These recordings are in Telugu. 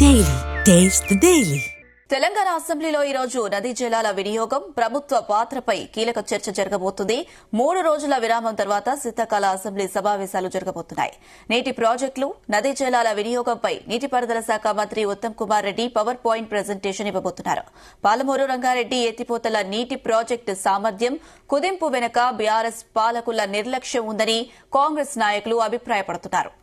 Daily. Taste the Daily. Telangana అసెంబ్లీలో ఈ రోజు నదీ జలాల వినియోగం ప్రభుత్వ పాత్రపై కీలక చర్చ జరగబోతుంది. 3 రోజుల విరామం తర్వాత శీతాకాల అసెంబ్లీ సమావేశాలు జరగబోతున్నాయి. నీటి ప్రాజెక్టులు, నదీ జలాల వినియోగంపై నీటిపారుదల శాఖ మంత్రి Uttam Kumar Reddy power point presentation ఇవ్వబోతున్నారు. పాలమూరు రంగారెడ్డి ఎత్తిపోతల నీటి ప్రాజెక్టు సామర్థ్యం కుదింపు వెనుక బీఆర్ఎస్ పాలకుల నిర్లక్ష్యం ఉందని కాంగ్రెస్ నాయకులు అభిప్రాయపడుతున్నారు.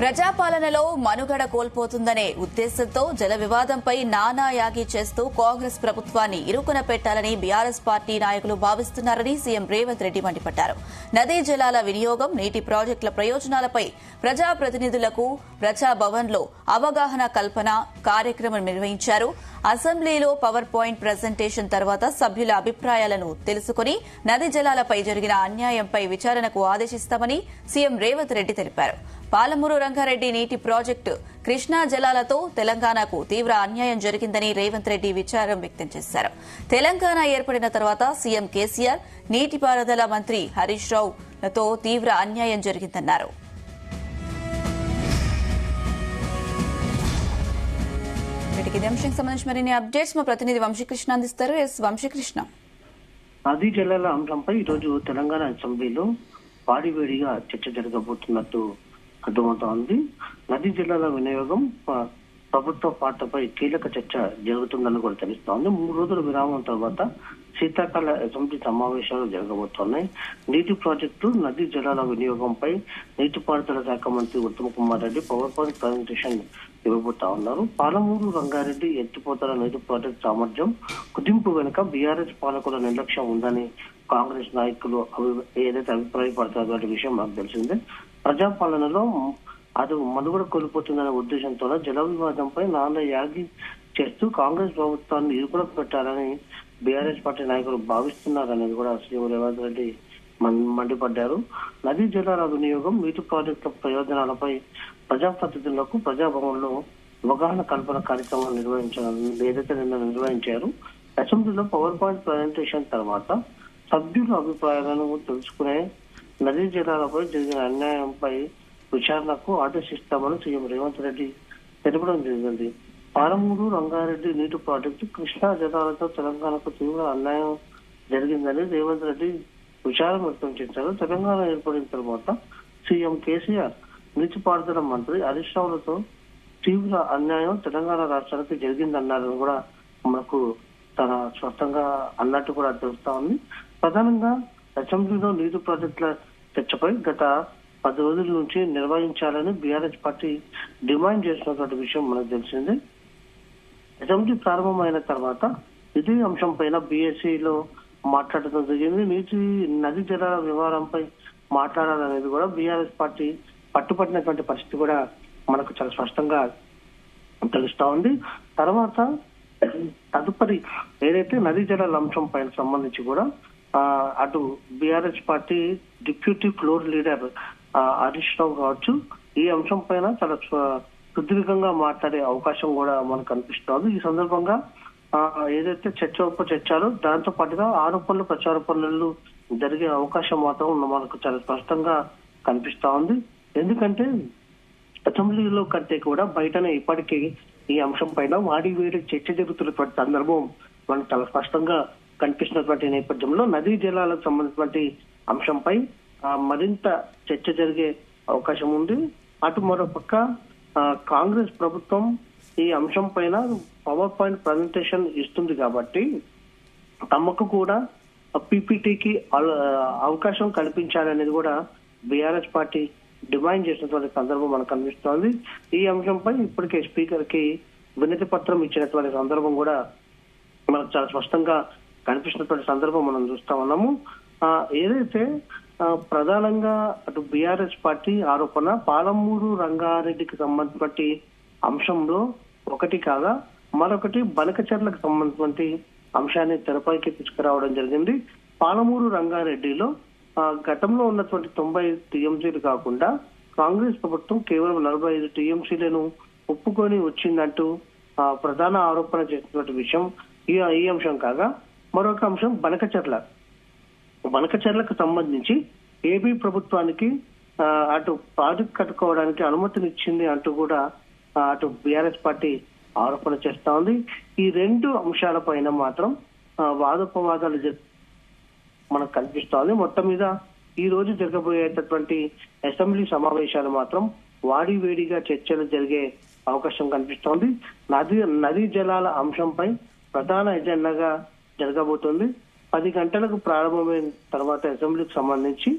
ప్రజాపాలనలో మనుగడ కోల్పోతుందనే ఉద్దేశంతో జల వివాదంపై నానాయాగి చేస్తూ కాంగ్రెస్ ప్రభుత్వాన్ని ఇరుకున పెట్టాలని బీఆర్ఎస్ పార్టీ నాయకులు భావిస్తున్నారని సీఎం రేవంత్ రెడ్డి మండిపడ్డారు. నదీ జలాల వినియోగం, నీటి ప్రాజెక్టుల ప్రయోజనాలపై ప్రజాప్రతినిధులకు ప్రజాభవన్లో అవగాహన కల్పన కార్యక్రమం నిర్వహించారు. అసెంబ్లీలో పవర్ పాయింట్ ప్రెజెంటేషన్ తర్వాత సభ్యుల అభిప్రాయాలను తెలుసుకుని నదీ జలాలపై జరిగిన అన్యాయంపై విచారణకు ఆదేశిస్తామని సీఎం రేవంత్ రెడ్డి తెలిపారు. పాలమూరు రంగారెడ్డి నీటి ప్రాజెక్టు కృష్ణా జలాలతో తెలంగాణకు తీవ్ర అన్యాయం జరిగిందని రేవంత్ రెడ్డి విచారం వ్యక్తం చేశారు. తెలంగాణ ఏర్పడిన తర్వాత సీఎం కేసీఆర్, నీటిపారుదల మంత్రి హరీష్ రావులతో తీవ్ర అన్యాయం జరిగిందన్నారు. వీటికి అంశానికి సంబంధించి మరిన్ని అప్డేట్స్ మా ప్రతినిధి వంశీకృష్ణ అందిస్తారు. వంశీకృష్ణ, నదీ జలాల అంశంపై ఈరోజు తెలంగాణ అసెంబ్లీలో వాడివేడిగా చర్చ జరగబోతున్నట్టు అర్థమవుతోంది. నదీ జలాల వినియోగం, ప్రభుత్వ పాత్రపై కీలక చర్చ జరుగుతుందని కూడా తెలుస్తోంది. 3 రోజుల విరామం తర్వాత శీతాకాల అసెంబ్లీ సమావేశాలు జరగబోతున్నాయి. నీటి ప్రాజెక్టు, నదీ జలాల వినియోగంపై నీటిపారుదల శాఖ మంత్రి Uttam Kumar Reddy power point presentation ఇవ్వబోతా ఉన్నారు. పాలమూరు రంగారెడ్డి ఎత్తిపోతల నీటి ప్రాజెక్టు సామర్థ్యం కుదింపు వెనుక బీఆర్ఎస్ పాలకుల నిర్లక్ష్యం ఉందని కాంగ్రెస్ నాయకులు ఏదైతే అభిప్రాయపడతారో విషయం మాకు తెలిసిందే. ప్రజాపాలనలో అది మనుగడ కోల్పోతుందనే ఉద్దేశంతో జల వివాదంపై నాన్న యాగి చేస్తూ కాంగ్రెస్ ప్రభుత్వాన్ని ఇరుకున పెట్టాలని బీఆర్ఎస్ పార్టీ నాయకులు భావిస్తున్నారనేది కూడా సీఎం రేవంత్ రెడ్డి మండిపడ్డారు. నదీ జలాల వినియోగం, నీటి ప్రాజెక్టుల ప్రయోజనాలపై ప్రజాప్రతినిధులకు ప్రజాభవన్లో అవగాహన కల్పన కార్యక్రమం ఏదైతే నిన్న నిర్వహించారు. అసెంబ్లీలో పవర్ పాయింట్ ప్రజెంటేషన్ తర్వాత సభ్యుల అభిప్రాయాలను తెలుసుకునే నదీ జలాలపై జరిగిన అన్యాయంపై విచారణకు ఆదేశిస్తామని సీఎం రేవంత్ రెడ్డి తెలపడం జరిగింది. పాలమూరు రంగారెడ్డి నీటి ప్రాజెక్టు కృష్ణా జలాలతో తెలంగాణకు తీవ్ర అన్యాయం జరిగిందని రేవంత్ రెడ్డి విచారం వ్యక్తం చేశారు. తెలంగాణ ఏర్పడిన తర్వాత సీఎం కేసీఆర్, నీటిపారుదల మంత్రి హరీష్ రావులతో తీవ్ర అన్యాయం తెలంగాణ రాష్ట్రానికి జరిగిందన్నారని కూడా మనకు తన స్పష్టంగా అన్నట్టు కూడా తెలుస్తా ఉంది. ప్రధానంగా అసెంబ్లీలో నీటి ప్రాజెక్టుల చర్చపై గత 10 రోజుల నుంచి నిర్వహించాలని బీఆర్ఎస్ పార్టీ డిమాండ్ చేసినటువంటి విషయం మనకు తెలిసిందే. అసెంబ్లీ ప్రారంభమైన తర్వాత ఇదే అంశంపైన బీఎస్సీలో మాట్లాడటం జరిగింది. నదీ జలాల వ్యవహారంపై మాట్లాడాలనేది కూడా బీఆర్ఎస్ పార్టీ పట్టుపట్టినటువంటి పరిస్థితి కూడా మనకు చాలా స్పష్టంగా తెలుస్తా ఉంది. తర్వాత తదుపరి ఏదైతే నదీ జలాల అంశం పైన సంబంధించి కూడా అటు BRS party deputy floor leader Harish Rao కావచ్చు, ఈ అంశం పైన చాలా సుదీర్ఘంగా మాట్లాడే అవకాశం కూడా మనకు కనిపిస్తోంది. ఈ సందర్భంగా ఏదైతే చర్చాలో దాంతో పాటుగా ఆరోపణలు, ప్రచారోపణలు జరిగే అవకాశం మాత్రం మనకు చాలా స్పష్టంగా కనిపిస్తా ఉంది. ఎందుకంటే అసెంబ్లీలో కంటే కూడా బయటనే ఇప్పటికీ ఈ అంశం పైన వాడివేడి చర్చ జరుగుతున్నటువంటి సందర్భం మనకు చాలా స్పష్టంగా కనిపిస్తున్నటువంటి నేపథ్యంలో నదీ జలాలకు సంబంధించినటువంటి అంశంపై మరింత చర్చ జరిగే అవకాశం ఉంది. అటు మరోపక్క కాంగ్రెస్ ప్రభుత్వం ఈ అంశం పైన పవర్ పాయింట్ ప్రజెంటేషన్ ఇస్తుంది కాబట్టి తమకు కూడా పీపీటీకి అవకాశం కల్పించాలనేది కూడా బీఆర్ఎస్ పార్టీ డిమాండ్ చేసినటువంటి సందర్భం మనకు కనిపిస్తోంది. ఈ అంశంపై ఇప్పటికే స్పీకర్ కి వినతి పత్రం ఇచ్చినటువంటి సందర్భం కూడా మనకు చాలా స్పష్టంగా కనిపిస్తున్నటువంటి సందర్భం మనం చూస్తా ఉన్నాము. ఏదైతే ప్రధానంగా అటు బీఆర్ఎస్ పార్టీ ఆరోపణ పాలమూరు రంగారెడ్డికి సంబంధించినటువంటి అంశంలో ఒకటి కాగా మరొకటి బనకచెర్లకు సంబంధించినటువంటి అంశాన్ని తెరపైకి తీసుకురావడం జరిగింది. పాలమూరు రంగారెడ్డిలో గతంలో ఉన్నటువంటి 90 టీఎంసీలు కాకుండా కాంగ్రెస్ ప్రభుత్వం కేవలం 45 టీఎంసీలను ఒప్పుకొని వచ్చిందంటూ ప్రధాన ఆరోపణ చేసినటువంటి విషయం ఈ అంశం కాగా, మరొక అంశం బనకచెర్లకు సంబంధించి ఏపీ ప్రభుత్వానికి అటు ప్రాజెక్ట్ కట్టుకోవడానికి అనుమతినిచ్చింది అంటూ కూడా అటు బీఆర్ఎస్ పార్టీ ఆరోపణ చేస్తా ఉంది. ఈ రెండు అంశాలపైన మాత్రం వాదోపవాదాలు మనకు కనిపిస్తోంది. మొత్తం మీద ఈ రోజు జరగబోయేటటువంటి అసెంబ్లీ సమావేశాలు మాత్రం వాడివేడిగా చర్చలు జరిగే అవకాశం కనిపిస్తోంది. నదీ జలాల అంశంపై ప్రధాన ఎజెండాగా జరగబోతుంది. 10 గంటలకు ప్రారంభమైన తర్వాత అసెంబ్లీకి సంబంధించి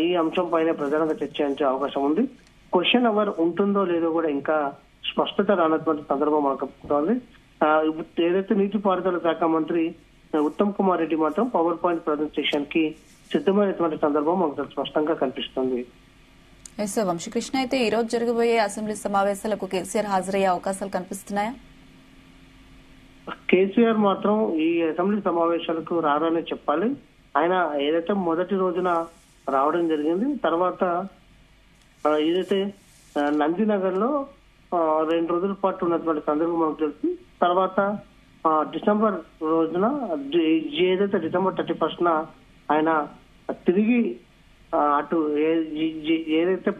ఈ అంశం పైన ప్రధానంగా చర్చించే అవకాశం ఉంది. క్వశ్చన్ అవర్ ఉంటుందో లేదో కూడా ఇంకా స్పష్టత రానటువంటి సందర్భం మనకు కనిపిస్తోంది. ఏదైతే నీటిపారుదల శాఖ మంత్రి ఉత్తమ్ కుమార్ రెడ్డి మాత్రం పవర్ పాయింట్ ప్రజెంటేషన్ కి సిద్ధమైనటువంటి సందర్భం మనకు స్పష్టంగా కనిపిస్తుంది. వంశీకృష్ణ, అయితే ఈ రోజు జరగబోయే అసెంబ్లీ సమావేశాలకు కేసీఆర్ హాజరయ్యే అవకాశాలు కనిపిస్తున్నాయా? కేసీఆర్ మాత్రం ఈ అసెంబ్లీ సమావేశాలకు రారనే చెప్పాలి. ఆయన ఏదైతే మొదటి రోజున రావడం జరిగింది, తర్వాత ఏదైతే నందినగర్ లో 2 రోజుల పాటు ఉన్నటువంటి సందర్భం మనకు తెలుసు. తర్వాత డిసెంబర్ రోజున ఏదైతే డిసెంబర్ 31న ఆయన తిరిగి అటు ఏదైతే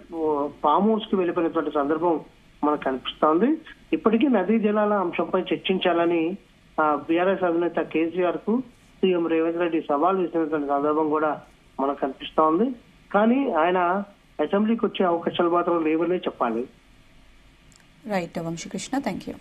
ఫామ్ హౌస్ కి వెళ్ళిపోయినటువంటి సందర్భం మనకు కనిపిస్తోంది. ఇప్పటికీ నదీ జలాల అంశంపై చర్చించాలని బీఆర్ఎస్ అధినేత కేసీఆర్ కు సీఎం రేవంత్ రెడ్డి సవాల్ విసిరినటువంటి సందర్భం కూడా మనకు కనిపిస్తోంది. కానీ ఆయన అసెంబ్లీకి వచ్చే అవకాశాలు మాత్రం లేవనే చెప్పాలి. Right Vamshikrishna, thank you.